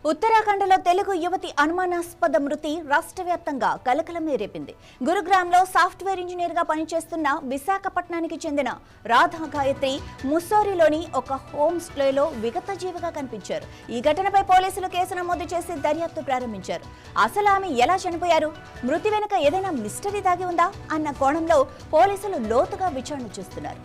ఉత్తరాఖండ్లో తెలుగు యువతి అనుమానాస్పద మృతి రాష్ట్రవ్యాప్తంగా కలకలం రేపింది. గురుగ్రామ్లో సాఫ్ట్వేర్ ఇంజనీర్గా పనిచేస్తున్న విశాఖపట్నానికి చెందిన రాధా గాయత్రి ముస్సోరీలోని ఒక హోమ్ స్టేలో విగతజీవిగా కనిపించారు. ఈ ఘటనపై పోలీసులు కేసు నమోదు చేసి దర్యాప్తు ప్రారంభించారు. అసలు ఆమె ఎలా చనిపోయారు, మృతి వెనుక ఏదైనా మిస్టరీ దాగి ఉందా అన్న కోణంలో పోలీసులు లోతుగా విచారణ చేస్తున్నారు.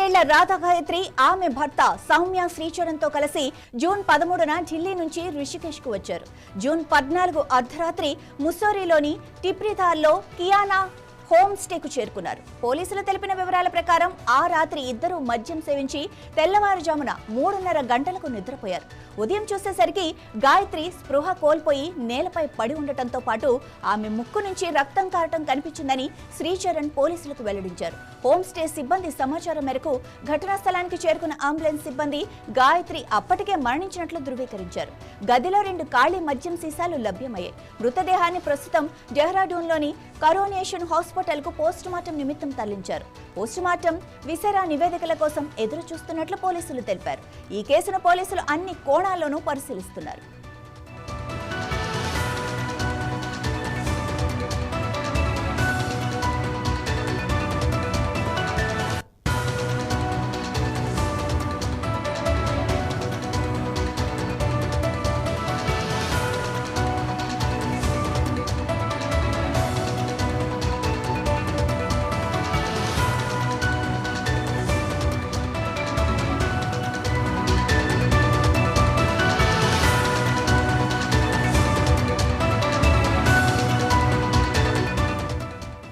ఏళ్ల రాధా గాయత్రి ఆమె భర్త సౌమ్య శ్రీచరణ్తో కలిసి జూన్ 13న ఢిల్లీ నుంచి రిషికేష్కు వచ్చారు. జూన్ 14 అర్ధరాత్రి ముస్సోరీలోని టిప్రిథార్లో కియానా హోమ్ స్టేకు చేరుకున్నారు. పోలీసులు తెలిపిన వివరాల ప్రకారం ఆ రాత్రి ఇద్దరు మద్యం సేవించి తెల్లవారుజామున 3:30 గంటలకు నిద్రపోయారు. ఉదయం చూసేసరికి గాయత్రి స్పృహ కోల్పోయి నేలపై పడి ఉండటంతో పాటు ఆమె ముక్కు నుంచి రక్తం కారటం కనిపించిందని శ్రీచరణ్ పోలీసులకు వెల్లడించారు. హోమ్ స్టే సిబ్బంది సమాచారం మేరకు ఘటనా స్థలానికి చేరుకున్న అంబులెన్స్ సిబ్బంది గాయత్రి అప్పటికే మరణించినట్లు ధృవీకరించారు. గదిలో 2 ఖాళీ మద్యం సీసాలు లభ్యమయ్యాయి. మృతదేహాన్ని ప్రస్తుతం డెహ్రాడూన్లోని కరోనేషన్ హాస్పిటల్కు పోస్టుమార్టం నిమిత్తం తరలించారు. పోస్టుమార్టం విసెరా నివేదికల కోసం ఎదురు చూస్తున్నట్లు పోలీసులు తెలిపారు. ఈ కేసును పోలీసులు అన్ని కోణాల్లోనూ పరిశీలిస్తున్నారు.